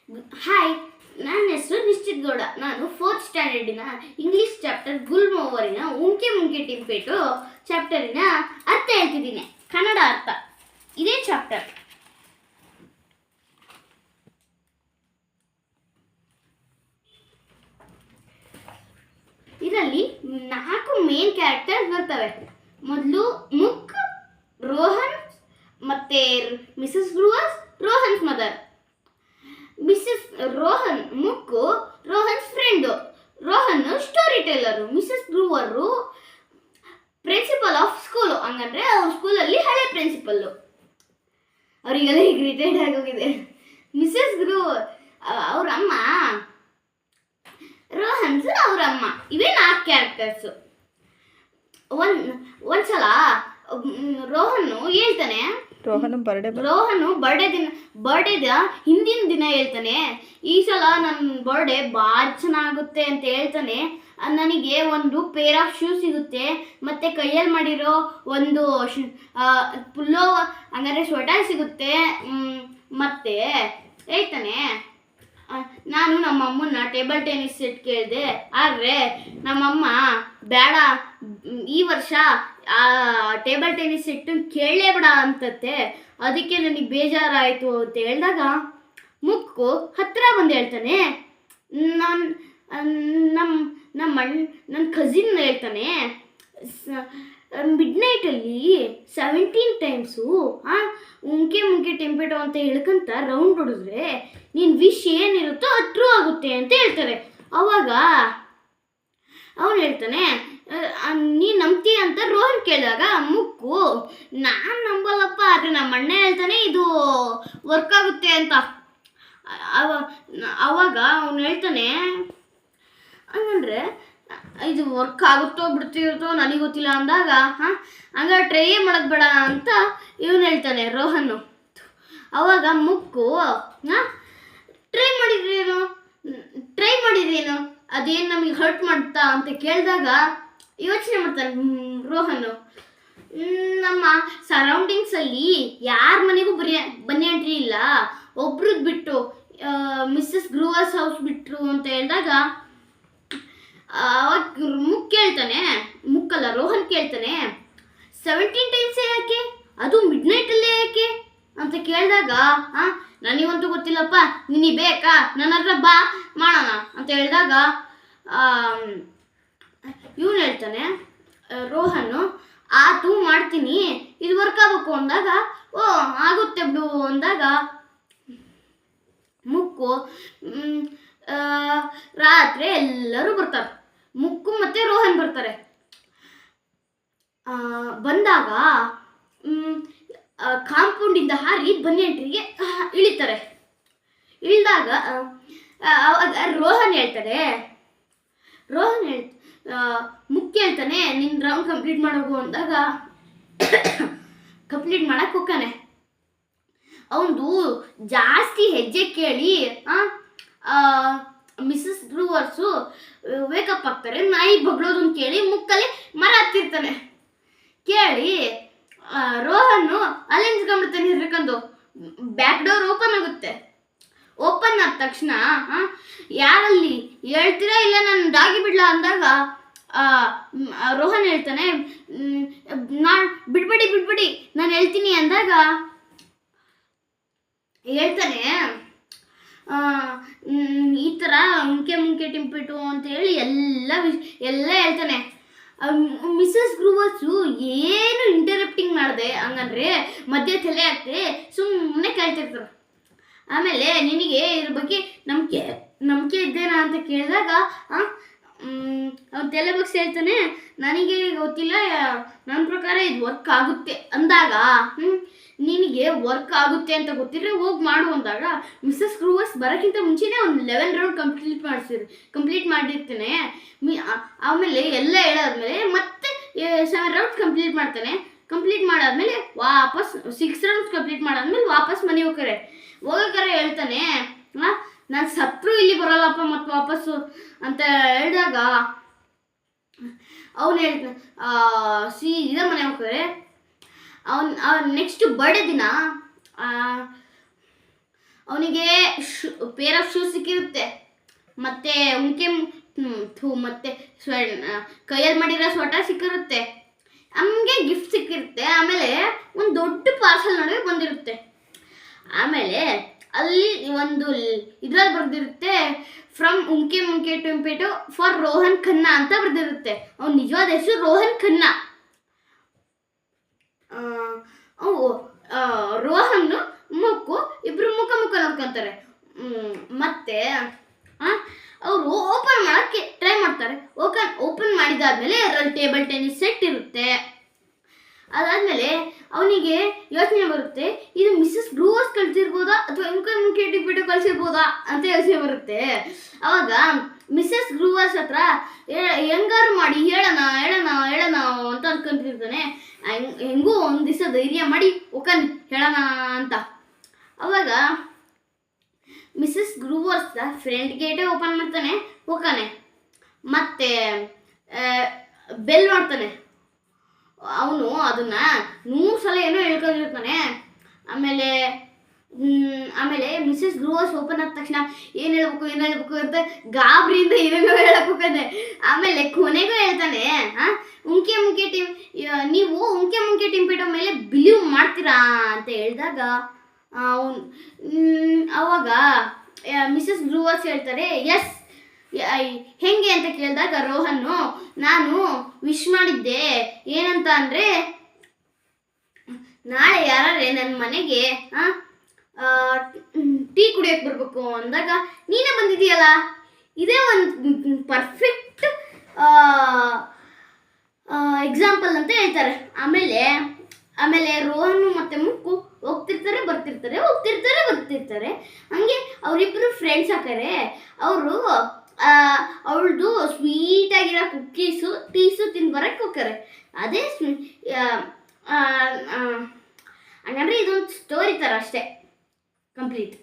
Hi, ನನ್ನ ಹೆಸರು ನಿಶ್ಚಿತ್ ಗೌಡ. ನಾನು 4th ಸ್ಟ್ಯಾಂಡರ್ಡಿನ ಇಂಗ್ಲಿಷ್ ಚಾಪ್ಟರ್ ಗುಲ್ಮೋವರಿನ ಉಂಕೆ ಮುಂಕೆ ಟಿಂಪೇಟು ಚಾಪ್ಟರಿನ ಅರ್ಥ ಹೇಳ್ತಿದ್ದೀನಿ. ಕನ್ನಡ ಅರ್ಥ. ಇದೇ ಚಾಪ್ಟರ್. ಇದರಲ್ಲಿ 4 ಮೇನ್ ಕ್ಯಾರೆಕ್ಟರ್ಸ್ ಬರ್ತವೆ. ಮೊದಲು ಮುಕ್, ರೋಹನ್, ಮತ್ತೆ Mrs Brewers, Rohan's mother. Mrs Rohan ಮುಕ್ಕು Rohan's friend. Rohan storyteller. Mrs Brewer principal of school. ಹಂಗಂದ್ರೆ ಅವ್ರ ಸ್ಕೂಲಲ್ಲಿ ಹಳೆ ಪ್ರಿನ್ಸಿಪಲ್ಲು. ಅವರಿಗೆಲ್ಲ ಈಗ ರಿಟೈರ್ಡ್ ಆಗೋಗಿದೆ. ಮಿಸಸ್ ಬ್ರೂವರ್ ಅವ್ರ ಅಮ್ಮ, ರೋಹನ್ಸ್ ಅವ್ರ ಅಮ್ಮ. ಇವೇ 4 ಕ್ಯಾರೆಕ್ಟರ್ಸು. ಒಂದ್ಸಲ ರೋಹನ್ ಹೇಳ್ತಾನೆ, ರೋಹನು ಬರ್ಡೇದ ಹಿಂದಿನ ದಿನ ಹೇಳ್ತಾನೆ, ಈ ಸಲ ನನ್ನ ಬರ್ಡೇ ಭಾಳ ಚೆನ್ನಾಗುತ್ತೆ ಅಂತ ಹೇಳ್ತಾನೆ. ನನಗೆ ಒಂದು ಪೇರ್ ಆಫ್ ಶೂ ಸಿಗುತ್ತೆ, ಮತ್ತು ಕೈಯಲ್ಲಿ ಮಾಡಿರೋ ಒಂದು ಪುಲ್ಲೋ ಹಂಗಾರೆ ಸ್ವೆಟರ್ ಸಿಗುತ್ತೆ. ಮತ್ತು ಹೇಳ್ತಾನೆ, ನಾನು ನಮ್ಮ ಅಮ್ಮನ ಟೇಬಲ್ ಟೆನ್ನಿಸ್ ಸೆಟ್ ಕೇಳಿದೆ, ಆದರೆ ನಮ್ಮಮ್ಮ ಬೇಡ, ಈ ವರ್ಷ ಟೇಬಲ್ ಟೆನ್ನಿಸ್ ಸೆಟ್ಟು ಕೇಳಲೇ ಬೇಡ ಅಂತತ್ತೆ, ಅದಕ್ಕೆ ನನಗೆ ಬೇಜಾರಾಯಿತು ಅಂತ ಹೇಳಿದಾಗ ಮುಕ್ಕು ಹತ್ತಿರ ಬಂದು ಹೇಳ್ತಾನೆ, ನನ್ನ ಕಸಿನ್ ಹೇಳ್ತಾನೆ, ಮಿಡ್ನೈಟಲ್ಲಿ 17 ಟೈಮ್ಸು ಉಂಕೆ ಮುಂಕೆ ಟೆಂಪೇಟೋ ಅಂತ ಹೇಳ್ಕಂತ ರೌಂಡ್ ಹೊಡಿದ್ರೆ ನೀನು ವಿಶ್ ಏನಿರುತ್ತೋ ಅದು ಟ್ರೂ ಆಗುತ್ತೆ ಅಂತ ಹೇಳ್ತಾರೆ. ಅವಾಗ ಅವನು ಹೇಳ್ತಾನೆ, ನೀನು ನಂಬ್ತೀಯ ಅಂತ ರೋಹನ್ ಕೇಳಿದಾಗ ಮುಕ್ಕು, ನಾನು ನಂಬಲ್ಲಪ್ಪ, ಆದರೆ ನಮ್ಮ ಅಣ್ಣ ಹೇಳ್ತಾನೆ ಇದು ವರ್ಕ್ ಆಗುತ್ತೆ ಅಂತ. ಅವಾಗ ಅವನು ಹೇಳ್ತಾನೆ, ಹಂಗಂದ್ರೆ ಇದು ವರ್ಕ್ ಆಗುತ್ತೋ ಬಿಡ್ತಿರುತ್ತೋ ನನಗೆ ಗೊತ್ತಿಲ್ಲ ಅಂದಾಗ, ಹಂಗಾರೆ ಟ್ರೈ ಮಾಡೋದು ಬೇಡ ಅಂತ ಇವನು ಹೇಳ್ತಾನೆ ರೋಹನ್ನು. ಅವಾಗ ಮುಕ್ಕು, ಟ್ರೈ ಮಾಡಿದ್ರೇನು ಅದೇನು ನಮಗೆ ಹರ್ಟ್ ಮಾಡ್ತಾ ಅಂತ ಕೇಳಿದಾಗ ಯೋಚನೆ ಮಾಡ್ತಾನೆ ರೋಹನ್ನು. ನಮ್ಮ ಸರೌಂಡಿಂಗ್ಸಲ್ಲಿ ಯಾರ ಮನೆಗೂ ಬನ್ನಿ ಎಂಟ್ರಿ ಇಲ್ಲ, ಒಬ್ರದ್ದು ಬಿಟ್ಟು ಮಿಸ್ಸಸ್ ಗ್ರೂವರ್ಸ್ ಹೌಸ್ ಬಿಟ್ಟರು ಅಂತ ಹೇಳಿದಾಗ ಅವಾಗ ಮುಕ್ಕಲ್ಲ ರೋಹನ್ ಕೇಳ್ತಾನೆ, 17 ಟೈಮ್ಸೇ ಯಾಕೆ, ಅದು ಮಿಡ್ನೈಟಲ್ಲೇ ಯಾಕೆ ಅಂತ ಕೇಳಿದಾಗ, ನನಗಂತೂ ಗೊತ್ತಿಲ್ಲಪ್ಪ, ನಿನಗೆ ಬೇಕಾ, ನನ್ನ ಹತ್ರ ಬಾ ಮಾಡೋಣ ಅಂತ ಹೇಳಿದಾಗ ಇವನು ಹೇಳ್ತಾನೆ ರೋಹನ್ನು, ಆತು ಮಾಡ್ತೀನಿ, ಇದು ವರ್ಕ್ ಆಗಬೇಕು ಅಂದಾಗ, ಓ ಆಗುತ್ತೆ ಬಿಡು ಅಂದಾಗ ಮುಕ್ಕು ರಾತ್ರಿ ಎಲ್ಲರೂ ಬರ್ತಾರೆ. ಮುಕ್ಕು ಮತ್ತು ರೋಹನ್ ಬರ್ತಾರೆ. ಬಂದಾಗ ಕಾಂಪೌಂಡಿಂದ ಹಾರಿ ಬನ್ನಿಯಂಟ್ರಿಗೆ ಇಳಿತಾರೆ. ಇಳಿದಾಗ ರೋಹನ್ ಹೇಳ್ತಾರೆ, ಮುಖ್ಯ ಹೇಳ್ತಾನೆ, ನಿನ್ನ ರೌಂಡ್ ಕಂಪ್ಲೀಟ್ ಮಾಡೋದು ಅಂದಾಗ ಕಂಪ್ಲೀಟ್ ಮಾಡಕ್ಕೆ ಹೋಗ್ತಾನೆ. ಅವನು ಜಾಸ್ತಿ ಹೆಜ್ಜೆ ಕೇಳಿ ಮಿಸಸ್ ಬ್ರೂವರ್ಸು ವೇಕಪ್ ಆಗ್ತಾರೆ. ನಾಯಿ ಬಗ್ಳೋದನ್ನು ಕೇಳಿ ಮುಕ್ಕಲ್ಲಿ ಮರ ಹತ್ತಿರ್ತಾನೆ. ಕೇಳಿ ರೋಹನ್ನು ಅಲ್ಲೇ ನಿಂತ್ಕೊಂಡ್ಬಿಡ್ತಾನೆ ಹಿಡ್ಕೊಂಡು. ಬ್ಯಾಕ್ ಡೋರ್ ಓಪನ್ ಆಗುತ್ತೆ. ಓಪನ್ ಆದ ತಕ್ಷಣ ಯಾರಲ್ಲಿ ಹೇಳ್ತೀರಾ ಇಲ್ಲ ನಾನು ಡಾಗಿ ಬಿಡ್ಲಾ ಅಂದಾಗ ರೋಹನ್ ಹೇಳ್ತಾನೆ, ನಾನು ಬಿಡ್ಬೇಡಿ ನಾನು ಹೇಳ್ತೀನಿ ಅಂದಾಗ ಹೇಳ್ತಾನೆ, ಈ ಥರ ಮುಂಕೆ ಟಿಂಪಿಟು ಅಂತ ಹೇಳಿ ಎಲ್ಲ ಹೇಳ್ತಾನೆ. ಮಿಸಸ್ ಗ್ರೂವರ್ಸು ಏನು ಇಂಟರಪ್ಟಿಂಗ್ ಮಾಡಿದೆ, ಹಂಗಂದ್ರೆ ಮಧ್ಯೆ ತಲೆ ಹಾಕ್ತೆ ಸುಮ್ಮನೆ ಕೇಳ್ತಿರ್ತಾರೆ. ಆಮೇಲೆ ನಿನಗೆ ಇದ್ರ ಬಗ್ಗೆ ನಂಬಿಕೆ ಇದ್ದೇನಾ ಅಂತ ಕೇಳಿದಾಗ ಅವ್ನು ತಲೆ ಬಗ್ಸಿ ಹೇಳ್ತಾನೆ, ನನಗೆ ಗೊತ್ತಿಲ್ಲ, ನನ್ನ ಪ್ರಕಾರ ಇದು ವರ್ಕ್ ಆಗುತ್ತೆ ಅಂದಾಗ, ನಿನಗೆ ವರ್ಕ್ ಆಗುತ್ತೆ ಅಂತ ಗೊತ್ತಿದ್ರೆ ಹೋಗಿ ಮಾಡು ಅಂದಾಗ ಮಿಸಸ್ ಗ್ರೂವರ್ಸ್ ಬರೋಕ್ಕಿಂತ ಮುಂಚೆನೇ ಒಂದು 11 ರೌಂಡ್ ಕಂಪ್ಲೀಟ್ ಮಾಡಿರ್ತಾನೆ. ಆಮೇಲೆ ಎಲ್ಲ ಹೇಳಾದ್ಮೇಲೆ ಮತ್ತೆ 7 ರೌಂಡ್ಸ್ ಕಂಪ್ಲೀಟ್ ಮಾಡ್ತಾನೆ. ಕಂಪ್ಲೀಟ್ ಮಾಡಾದ್ಮೇಲೆ ವಾಪಸ್ 6 ರೌಂಡ್ಸ್ ಕಂಪ್ಲೀಟ್ ಮಾಡಾದ್ಮೇಲೆ ವಾಪಸ್ ಮನೆ ಹೋಗೋಕರೆ ಹೇಳ್ತಾನೆ, ನಾನು ಸತ್ರು ಇಲ್ಲಿ ಬರೋಲ್ಲಪ್ಪ ಮತ್ತು ವಾಪಸ್ಸು ಅಂತ ಹೇಳಿದಾಗ ಅವನು ಹೇಳ್ತಾನೆ, ಸೀದಾ ಮನೆ ಹೋಗ್ತಾರೆ. ನೆಕ್ಸ್ಟ್ ಬರ್ಡೇ ದಿನ ಅವನಿಗೆ ಪೇರ್ ಆಫ್ ಶೂಸ್ ಸಿಕ್ಕಿರುತ್ತೆ, ಮತ್ತೆ ಮತ್ತೆ ಕೈಯಲ್ಲಿ ಮಾಡಿರೋ ಸ್ವೆಟರ್ ಸಿಕ್ಕಿರುತ್ತೆ, ನಮಗೆ ಗಿಫ್ಟ್ ಸಿಕ್ಕಿರುತ್ತೆ. ಆಮೇಲೆ ಒಂದು ದೊಡ್ಡ ಪಾರ್ಸಲ್ ನಡುವೆ ಬಂದಿರುತ್ತೆ. ಆಮೇಲೆ ಅಲ್ಲಿ ಒಂದು ಇದ್ರಲ್ಲಿ ಬರ್ದಿರುತ್ತೆ, ಫ್ರಮ್ ಉಂಕೆ ಮುಂಕೆ ಟೆಂಪೇಟು ಫಾರ್ ರೋಹನ್ ಖನ್ನಾ ಅಂತ ಬರ್ದಿರುತ್ತೆ. ಅವ್ನ ನಿಜವಾದ ಹೆಸರು ರೋಹನ್ ಖನ್ನಾ. ರೋಹನ್ ಮುಕ್ಕು ಇಬ್ರು ಮುಖ ನೋಡ್ಕೊಂತಾರೆ. ಮತ್ತೆ ಅವರು ಓಪನ್ ಮಾಡೋಕ್ಕೆ ಟ್ರೈ ಮಾಡ್ತಾರೆ. ಓಪನ್ ಮಾಡಿದಾದ್ಮೇಲೆ ಅದರಲ್ಲಿ ಟೇಬಲ್ ಟೆನ್ನಿಸ್ ಸೆಟ್ ಇರುತ್ತೆ. ಅದಾದಮೇಲೆ ಅವನಿಗೆ ಯೋಚನೆ ಬರುತ್ತೆ, ಇದು ಮಿಸ್ಸಸ್ ಬ್ರೂವರ್ಸ್ ಕಳಿಸಿರ್ಬೋದಾ ಅಥವಾ ಮುಂಕೆ ಟಿಂಪಿಟು ಕಳಿಸಿರ್ಬೋದಾ ಅಂತ ಯೋಚನೆ ಬರುತ್ತೆ. ಅವಾಗ ಮಿಸ್ಸಸ್ ಬ್ರೂವರ್ಸ್ ಹತ್ರ ಹೆಂಗಾರು ಮಾಡಿ ಹೇಳೋಣ ಅಂತ ಅನ್ಕೊಂತಿರ್ತಾನೆ. ಹೆಂಗೂ ಒಂದು ದಿವಸ ಧೈರ್ಯ ಮಾಡಿ ಓಕನ್ ಹೇಳೋಣ ಅಂತ. ಅವಾಗ ಮಿಸ್ಸಸ್ ಗ್ರೂವರ್ಸ್ ಫ್ರಂಟ್ ಗೇಟೇ ಓಪನ್ ಮಾಡ್ತಾನೆ, ಹೋಗ್ತಾನೆ. ಮತ್ತೆ ಬೆಲ್ ಮಾಡ್ತಾನೆ. ಅವನು ಅದನ್ನ 100 ಸಲ ಏನೋ ಹೇಳ್ಕೊಂಡಿರ್ತಾನೆ. ಆಮೇಲೆ ಮಿಸ್ಸಸ್ ಗ್ರೂವರ್ಸ್ ಓಪನ್ ಆದ ತಕ್ಷಣ ಏನು ಹೇಳ್ಬೇಕು ಅಂತ ಗಾಬರಿಯಿಂದ ಏನೇನೋ ಹೇಳಕ್ ಹೋಗ್ತಾನೆ. ಆಮೇಲೆ ಕೊನೆಗೂ ಹೇಳ್ತಾನೆ, ನೀವು ಉಂಕೆ ಮುಂಕೆ ಟಿಂಪಿಟೋ ಮೇಲೆ ಬಿಲೀವ್ ಮಾಡ್ತೀರಾ ಅಂತ ಹೇಳಿದಾಗ ಅವಾಗ ಮಿಸ್ಸಸ್ ಬ್ರೂವರ್ಸ್ ಹೇಳ್ತಾರೆ ಎಸ್. ಹೆಂಗೆ ಅಂತ ಕೇಳಿದಾಗ ರೋಹನ್ನು, ನಾನು ವಿಶ್ ಮಾಡಿದ್ದೆ ಏನಂತ ಅಂದರೆ, ನಾಳೆ ಯಾರೇ ನನ್ನ ಮನೆಗೆ ಟೀ ಕುಡಿಯೋಕೆ ಬರಬೇಕು ಅಂದಾಗ ನೀನೇ ಬಂದಿದೆಯಲ್ಲ, ಇದೇ ಒಂದು ಪರ್ಫೆಕ್ಟ್ ಎಕ್ಸಾಂಪಲ್ ಅಂತ ಹೇಳ್ತಾರೆ. ಆಮೇಲೆ ರೋಹನ್ ಮತ್ತು ಮುಕ್ಕು ಹೋಗ್ತಿರ್ತಾರೆ ಬರ್ತಿರ್ತಾರೆ. ಹಂಗೆ ಅವರಿಬ್ಬರು ಫ್ರೆಂಡ್ಸ್ ಹಾಕಾರೆ. ಅವರು ಅವಳದು ಸ್ವೀಟಾಗಿರೋ ಕುಕ್ಕೀಸು ಟೀಸು ತಿಂದು ಬರೋಕ್ಕೆ ಹೋಗ್ತಾರೆ. ಅದೇ ಹಂಗಂದ್ರೆ ಇದೊಂದು ಸ್ಟೋರಿ ಥರ ಅಷ್ಟೇ, ಕಂಪ್ಲೀಟ್.